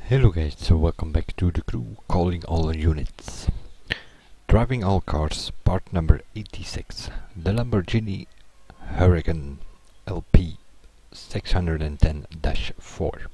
Hello guys, so welcome back to the crew, calling all units. Driving all cars, part number 86, the Lamborghini Huracan LP610-4.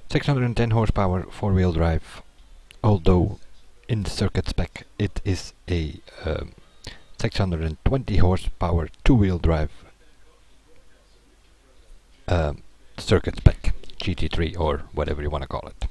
610 horsepower, 4-wheel drive, although in the circuit spec it is a 620 horsepower, 2-wheel drive circuit spec. GT3 or whatever you want to call it.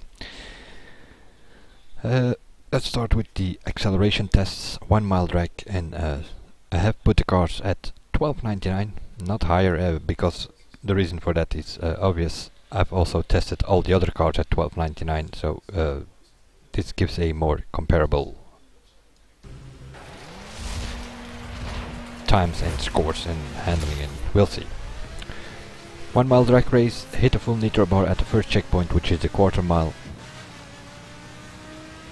Let's start with the acceleration tests, 1 mile drag, and I have put the cars at 12.99, not higher, because the reason for that is obvious. I've also tested all the other cars at 12.99, so this gives a more comparable times and scores and handling, and we'll see. 1 mile drag race, hit a full nitro bar at the first checkpoint, which is a quarter mile.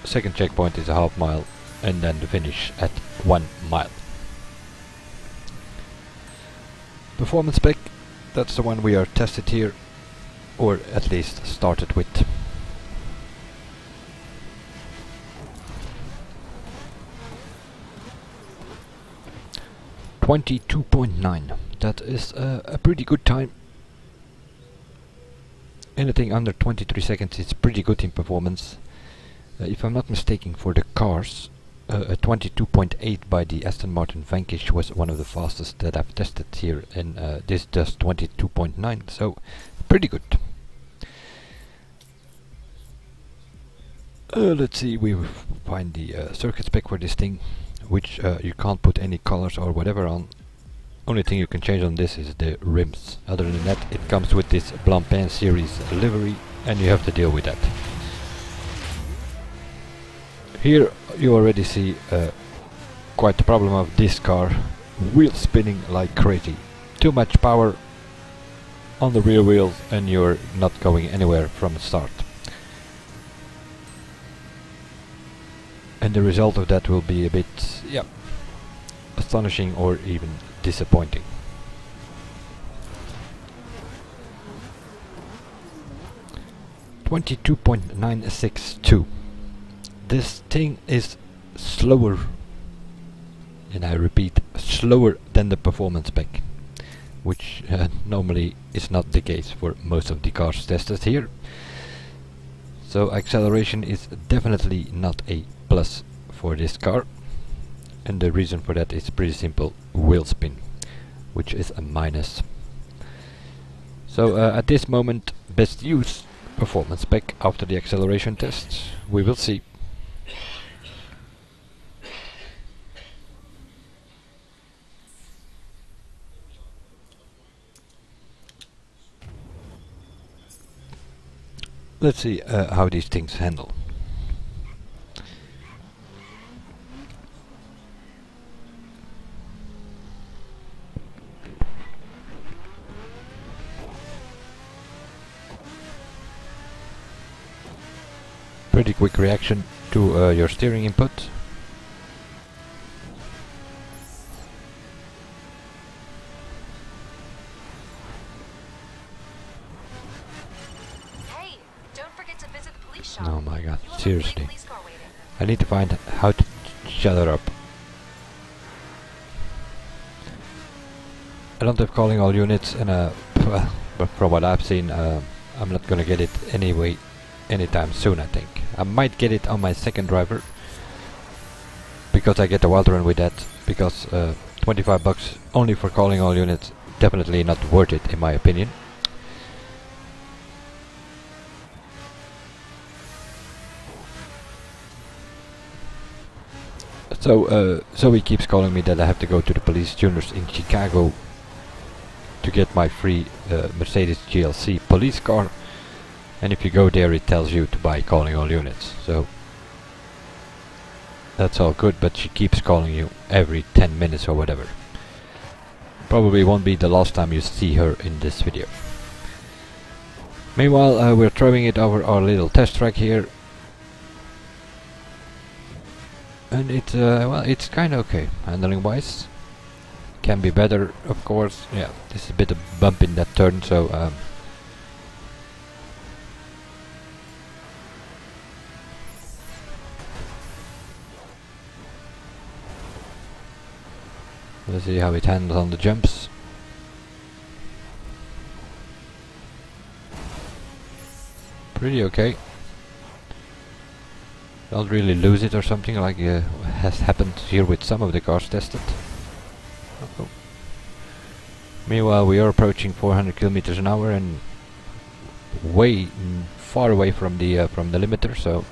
Second checkpoint is a half mile, and then the finish at 1 mile. Performance spec, that's the one we are tested here, or at least started with. .9. That is a pretty good time. Anything under 23 seconds is pretty good in performance. If I'm not mistaken, for the cars, a 22.8 by the Aston Martin Vanquish was one of the fastest that I've tested here, and this does 22.9, so pretty good. Let's see, we will find the circuit spec for this thing, which you can't put any colors or whatever on. Only thing you can change on this is the rims. Other than that, it comes with this Blancpain series livery, and you have to deal with that. Here you already see quite the problem of this car, wheel spinning like crazy. Too much power on the rear wheels and you're not going anywhere from the start. And the result of that will be a bit, yeah, astonishing or even disappointing. .962. This thing is slower, and I repeat, slower than the performance spec, which normally is not the case for most of the cars tested here. So acceleration is definitely not a plus for this car. And the reason for that is pretty simple, wheel spin, which is a minus. So at this moment, best use performance spec after the acceleration tests. We will see. Let's see how these things handle. Pretty quick reaction to your steering input. Hey, don't forget to visit the police shop. Oh my god, seriously. I need to find how to shut her up. I don't have calling all units, and well, but from what I've seen, I'm not gonna get it anyway anytime soon. I think I might get it on my second driver, because I get the wild run with that, because 25 bucks only for calling all units, definitely not worth it in my opinion. So Zoe keeps calling me that I have to go to the police tuners in Chicago to get my free Mercedes GLC police car. And if you go there, it tells you to buy calling all units. So that's all good, but she keeps calling you every 10 minutes or whatever. Probably won't be the last time you see her in this video. Meanwhile, we're throwing it over our little test track here. And it's well, it's kinda okay, handling wise. Can be better, of course. Yeah, this is a bit of bump in that turn, so Let's see how it handles on the jumps. Pretty okay. Don't really lose it or something like has happened here with some of the cars tested. Uh-oh. Meanwhile, we are approaching 400 kilometers an hour and way far away from the limiter, so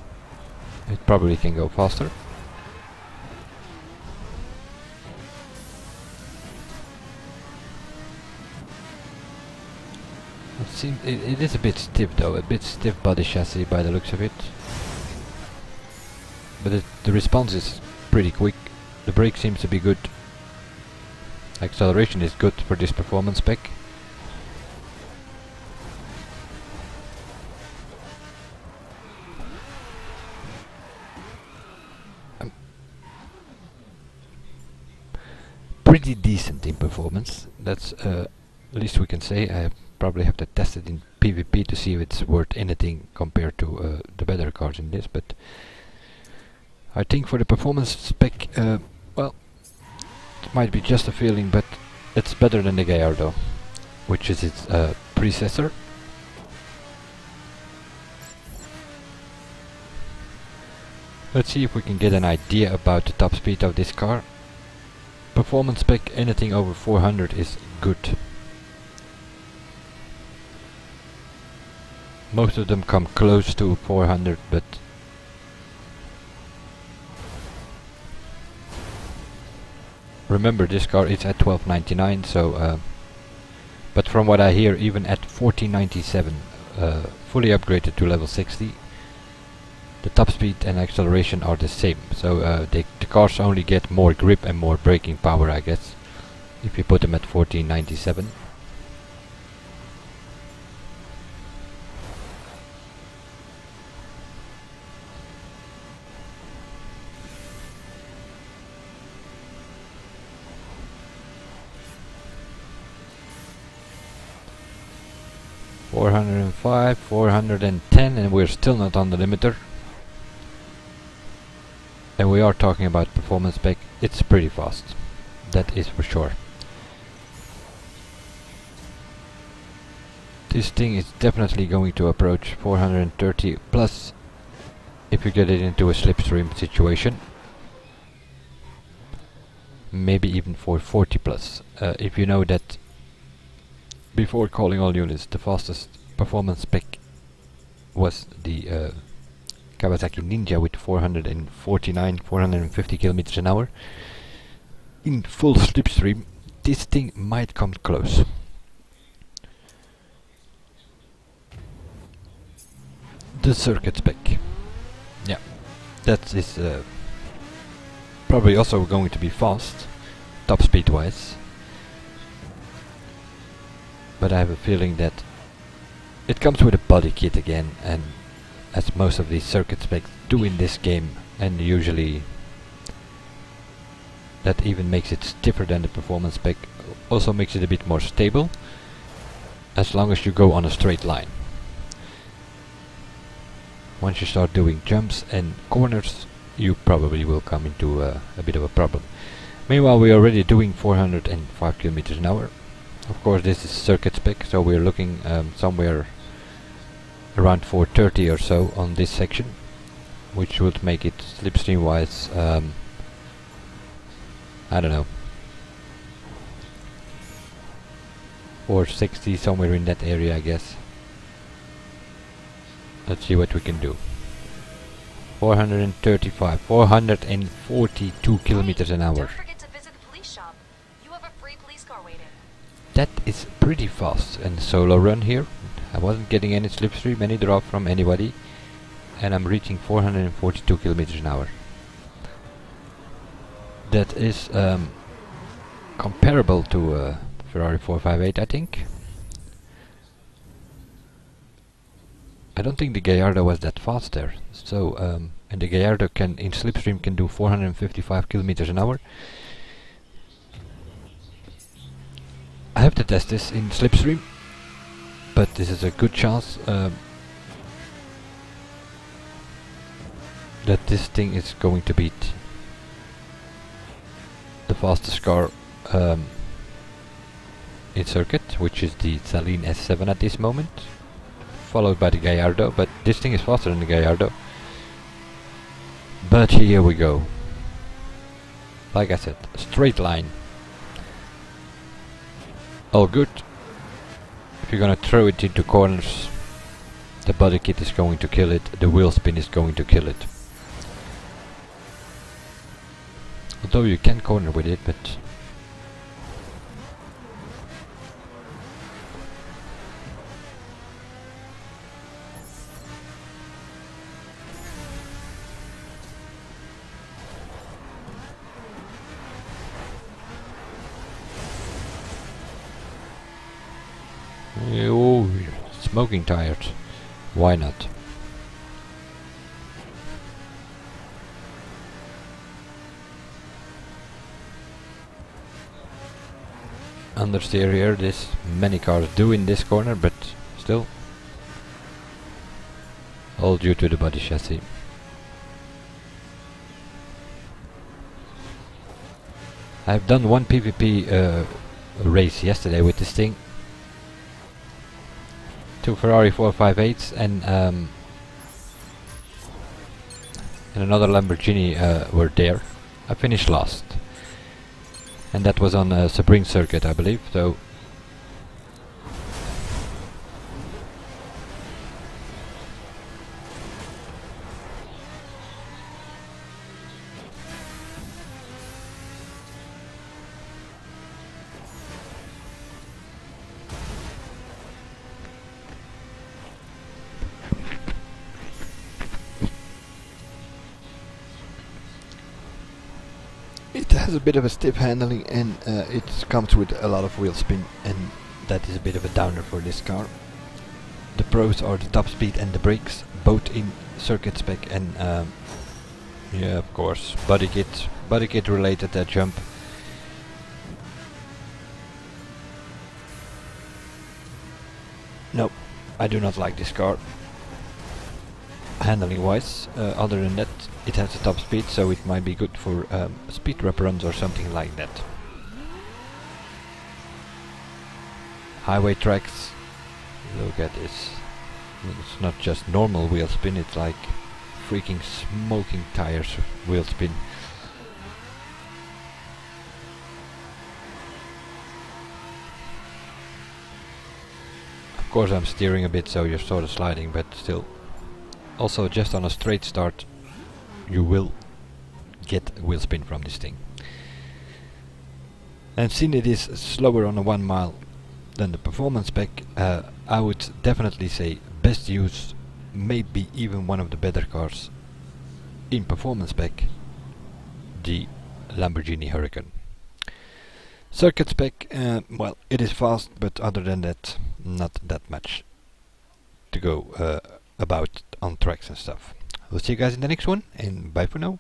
it probably can go faster. It is a bit stiff though, a bit stiff body chassis by the looks of it. But the response is pretty quick. The brake seems to be good. Acceleration is good for this performance spec. Pretty decent in performance. That's least we can say. I probably have to test it in PvP to see if it's worth anything compared to the better cars in this, but I think for the performance spec, well, it might be just a feeling, but it's better than the Gallardo, which is its predecessor. Let's see if we can get an idea about the top speed of this car. Performance spec, anything over 400 is good. Most of them come close to 400, but remember this car is at 1299, so but from what I hear, even at 1497, fully upgraded to level 60, the top speed and acceleration are the same. So the cars only get more grip and more braking power, I guess, if you put them at 1497. .405, 410, and we're still not on the limiter. And we are talking about performance spec. It's pretty fast, that is for sure. This thing is definitely going to approach 430 plus if you get it into a slipstream situation. Maybe even 440 plus. If you know that before calling all units, the fastest performance spec was the Kawasaki Ninja with 449, 450 kilometers an hour. In full slipstream, this thing might come close. The circuit spec. Yeah, that is probably also going to be fast, top speed wise. But I have a feeling that it comes with a body kit again, and as most of these circuit specs do in this game, and usually that even makes it stiffer than the performance spec, also makes it a bit more stable, as long as you go on a straight line. Once you start doing jumps and corners, you probably will come into a bit of a problem. Meanwhile, we are already doing 405 kilometers an hour. Of course, this is circuit spec, so we're looking somewhere around 430 or so on this section, which would make it slipstream wise, I don't know, 460, somewhere in that area, I guess. Let's see what we can do. 435, 442 kilometers an hour. Don't forget to visit the police shop. You have a free police car waiting. That is pretty fast. And solo run here. I wasn't getting any slipstream, any drop from anybody, and I'm reaching 442 kilometers an hour. That is comparable to Ferrari 458, I think. I don't think the Gallardo was that fast there. So, and the Gallardo can in slipstream can do 455 kilometers an hour. I have to test this in slipstream, but this is a good chance that this thing is going to beat the fastest car in circuit, which is the Saleen S7 at this moment, followed by the Gallardo, but this thing is faster than the Gallardo. But here we go. Like I said, straight line. All good. If you're gonna throw it into corners, the body kit is going to kill it, the wheel spin is going to kill it. Although you can corner with it, but oh, smoking tires. Why not? Understeer here, this many cars do in this corner, but still. All due to the body chassis. I've done one PvP race yesterday with this thing. Two Ferrari 458s and another Lamborghini were there. I finished last, and that was on a Sebring circuit, I believe. So it has a bit of a stiff handling, and it comes with a lot of wheel spin, and that is a bit of a downer for this car. The pros are the top speed and the brakes, both in circuit spec, and yeah, of course, body kit related, that jump. No, I do not like this car. Handling wise, other than that, it has a top speed, so it might be good for speed rep runs or something like that. Highway tracks, look at this. It's not just normal wheel spin, it's like freaking smoking tires wheel spin. Of course I'm steering a bit, so you're sort of sliding, but still. Also, just on a straight start you will get wheel spin from this thing. And since it is slower on a 1 mile than the performance spec, I would definitely say best use, maybe even one of the better cars in performance spec, the Lamborghini Huracan. Circuit spec, well, it is fast, but other than that, not that much to go about on tracks and stuff. We'll see you guys in the next one, and bye for now.